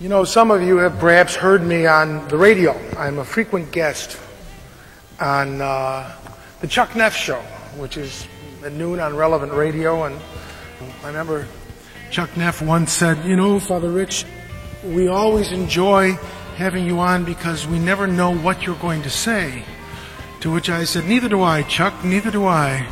You know, some of you have perhaps heard me on the radio. I'm a frequent guest on the Chuck Neff Show, which is at noon on Relevant Radio. And I remember Chuck Neff once said, you know, Father Rich, we always enjoy having you on because we never know what you're going to say. To which I said, neither do I, Chuck, neither do I.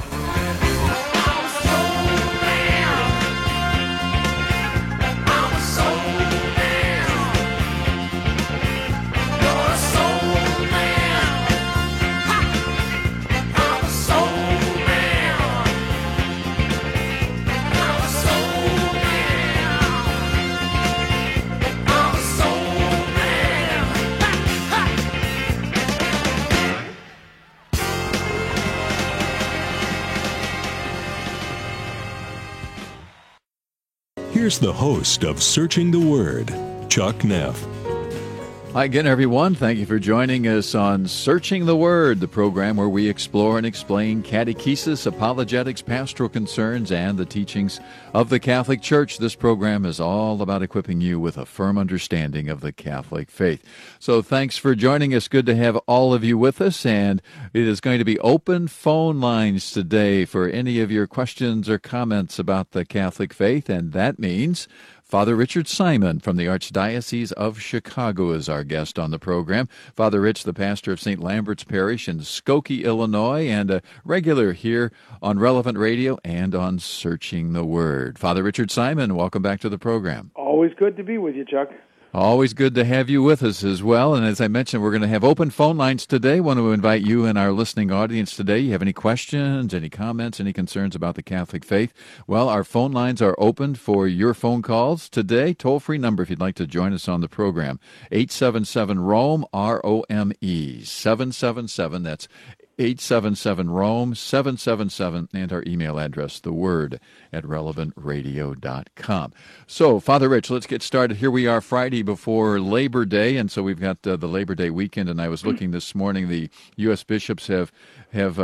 Here's the host of Searching the Word, Chuck Neff. Hi again, everyone. Thank you for joining us on Searching the Word, the program where we explore and explain catechesis, apologetics, pastoral concerns, and the teachings of the Catholic Church. This program is all about equipping you with a firm understanding of the Catholic faith. So thanks for joining us. Good to have all of you with us, and it is going to be open phone lines today for any of your questions or comments about the Catholic faith, and that means Father Richard Simon from the Archdiocese of Chicago is our guest on the program. Father Rich, the pastor of St. Lambert's Parish in Skokie, Illinois, and a regular here on Relevant Radio and on Searching the Word. Father Richard Simon, welcome back to the program. Always good to be with you, Chuck. Always good to have you with us as well. And as I mentioned, we're going to have open phone lines today. I want to invite you and our listening audience today. You have any questions, any comments, any concerns about the Catholic faith? Well, our phone lines are open for your phone calls today. Toll-free number if you'd like to join us on the program, 877-ROME, R-O-M-E, 777, that's 877-ROME, 777, and our email address, theword@relevantradio.com. So, Father Rich, let's get started. Here we are Friday before Labor Day, and so we've got the Labor Day weekend, and I was looking this morning, the U.S. bishops have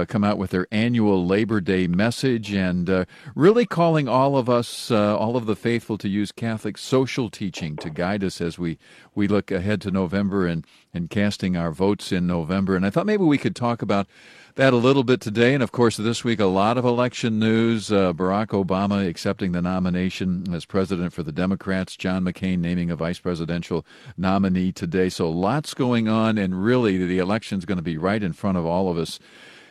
come out with their annual Labor Day message, and really calling all of us, all of the faithful, to use Catholic social teaching to guide us as we look ahead to November and casting our votes in November. And I thought maybe we could talk about that a little bit today. And, of course, this week, a lot of election news. Barack Obama accepting the nomination as president for the Democrats. John McCain naming a vice presidential nominee today. So lots going on, and really the election's going to be right in front of all of us.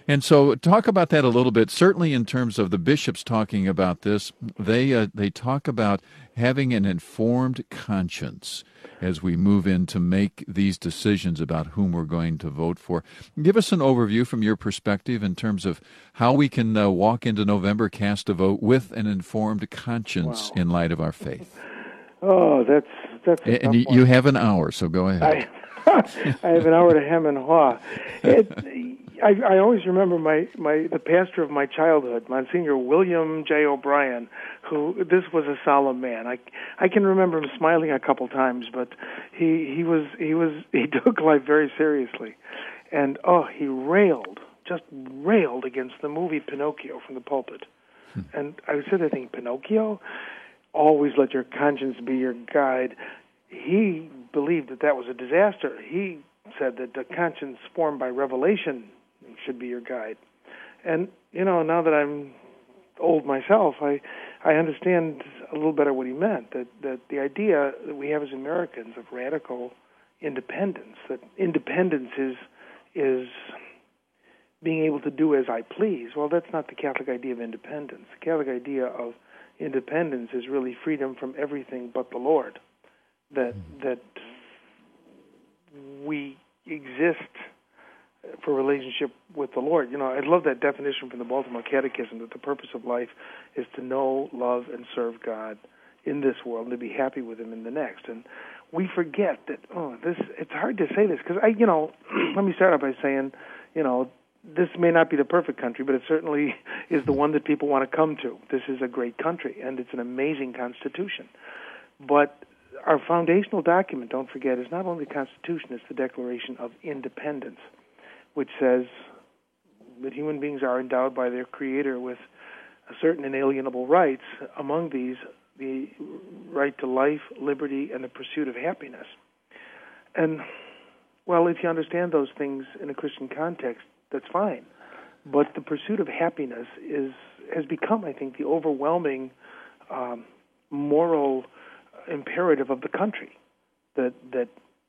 And so talk about that a little bit. Certainly in terms of the bishops talking about this, they talk about having an informed conscience as we move in to make these decisions about whom we're going to vote for. Give us an overview from your perspective in terms of how we can walk into November, cast a vote with an informed conscience in light of our faith. Oh, that's and you have an hour, so go ahead. I have an hour to hem and haw. I always remember the pastor of my childhood, Monsignor William J. O'Brien, who this was a solemn man. I can remember him smiling a couple times, but he took life very seriously, and he just railed against the movie Pinocchio from the pulpit. And I said, I think, Pinocchio, always let your conscience be your guide. He believed that was a disaster. He said that the conscience formed by revelation should be your guide. And, now that I'm old myself, I understand a little better what he meant, that the idea that we have as Americans of radical independence, that independence is being able to do as I please. Well, that's not the Catholic idea of independence. The Catholic idea of independence is really freedom from everything but the Lord, that we exist for relationship with the Lord. I love that definition from the Baltimore Catechism, that the purpose of life is to know, love, and serve God in this world and to be happy with Him in the next. And we forget that, it's hard to say this, because let me start out by saying, this may not be the perfect country, but it certainly is the one that people want to come to. This is a great country, and it's an amazing constitution. But our foundational document, don't forget, is not only the Constitution, it's the Declaration of Independence, which says that human beings are endowed by their Creator with certain inalienable rights. Among these, the right to life, liberty, and the pursuit of happiness. And, well, if you understand those things in a Christian context, that's fine. But the pursuit of happiness has become, I think, the overwhelming moral imperative of the country, that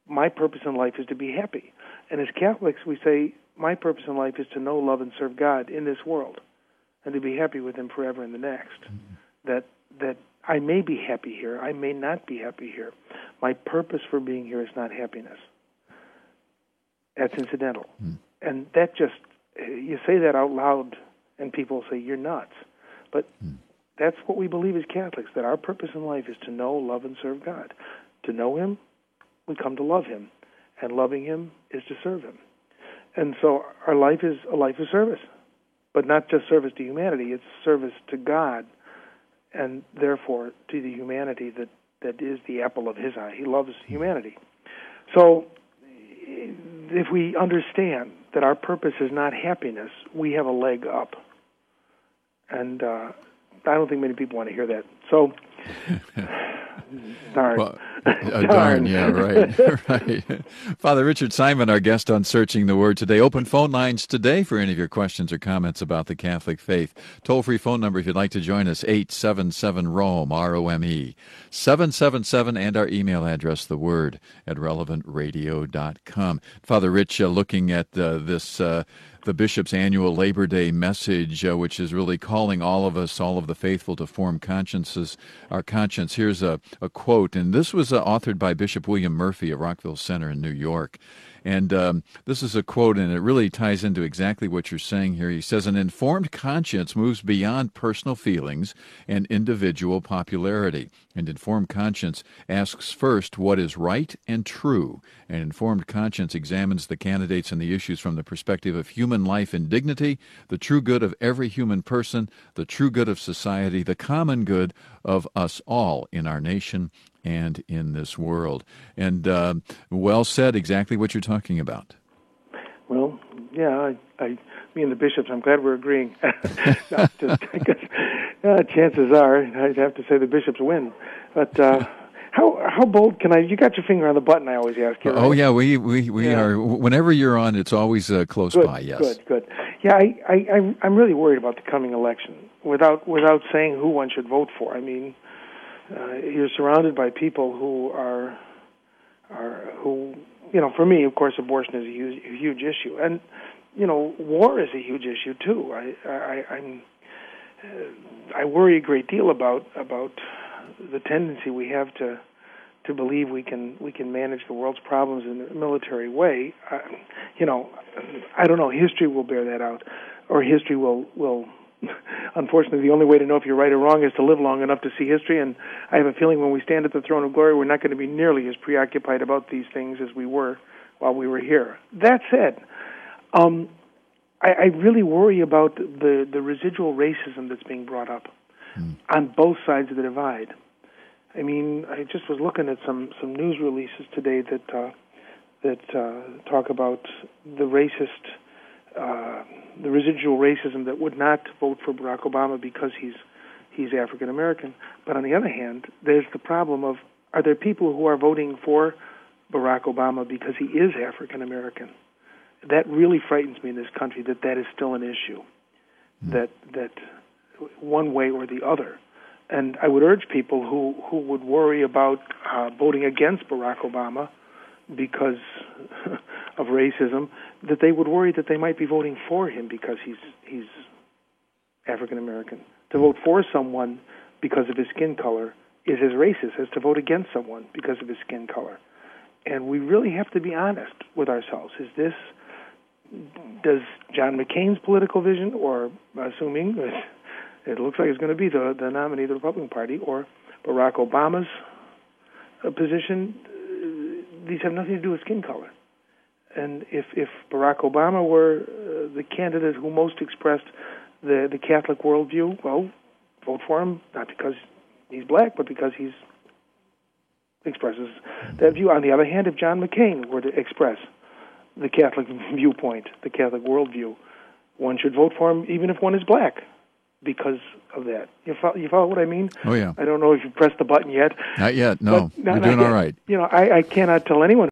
my purpose in life is to be happy. And as Catholics, we say, my purpose in life is to know, love, and serve God in this world, and to be happy with Him forever in the next. That I may be happy here, I may not be happy here. My purpose for being here is not happiness. That's incidental. And that just, you say that out loud, and people say, you're nuts. But that's what we believe as Catholics, that our purpose in life is to know, love, and serve God. To know Him, we come to love Him. And loving Him is to serve Him. And so our life is a life of service. But not just service to humanity, it's service to God, and therefore to the humanity that is the apple of His eye. He loves humanity. So if we understand that our purpose is not happiness, we have a leg up. And I don't think many people want to hear that. So, darn. Well, darn, yeah, right, right. Father Richard Simon, our guest on Searching the Word today. Open phone lines today for any of your questions or comments about the Catholic faith. Toll-free phone number if you'd like to join us, 877-ROME, R-O-M-E, 777, and our email address, theword @relevantradio.com. Father Rich, looking at the Bishop's annual Labor Day message, which is really calling all of us, all of the faithful, to form our conscience. Here's a quote, and this was authored by Bishop William Murphy of Rockville Center in New York. And this is a quote, and it really ties into exactly what you're saying here. He says, an informed conscience moves beyond personal feelings and individual popularity. An informed conscience asks first what is right and true. An informed conscience examines the candidates and the issues from the perspective of human life and dignity, the true good of every human person, the true good of society, the common good of us all in our nation and in this world. And well said, exactly what you're talking about. Well, yeah, me and the bishops, I'm glad we're agreeing. No, just because chances are, I'd have to say the bishops win. But how bold can I? You got your finger on the button, I always ask you. Right? Oh yeah, we are. Whenever you're on, it's always close by. Yes. Good. Yeah, I'm really worried about the coming election. Without saying who one should vote for, I mean, you're surrounded by people who for me, of course, abortion is a huge issue, and war is a huge issue too. I worry a great deal about the tendency we have to believe we can manage the world's problems in a military way. I don't know. History will bear that out, or history will. Unfortunately, the only way to know if you're right or wrong is to live long enough to see history, and I have a feling when we stand at the throne of glory, we're not going to be nearly as preoccupied about these things as we were while we were here. That said, I really worry about the residual racism that's being brought up on both sides of the divide. I mean, I just was looking at some news releases today that talk about the residual racism that would not vote for Barack Obama because he's African American. But on the other hand, there's the problem of, are there people who are voting for Barack Obama because he is African American? That really frightens me in this country, that is still an issue, that one way or the other. And I would urge people who would worry about voting against Barack Obama because of racism, that they would worry that they might be voting for him because he's African American. To vote for someone because of his skin color is as racist as to vote against someone because of his skin color. And we really have to be honest with ourselves. Does John McCain's political vision, or assuming it looks like it's going to be the nominee of the Republican Party, or Barack Obama's position, these have nothing to do with skin color. And if Barack Obama were the candidate who most expressed the Catholic worldview, well, vote for him, not because he's black, but because he expresses that view. On the other hand, if John McCain were to express the Catholic viewpoint, the Catholic worldview, one should vote for him even if one is black. because of that. You follow what I mean? Oh, yeah. I don't know if you pressed the button yet. Not yet, no. But You're doing all right. I cannot tell anyone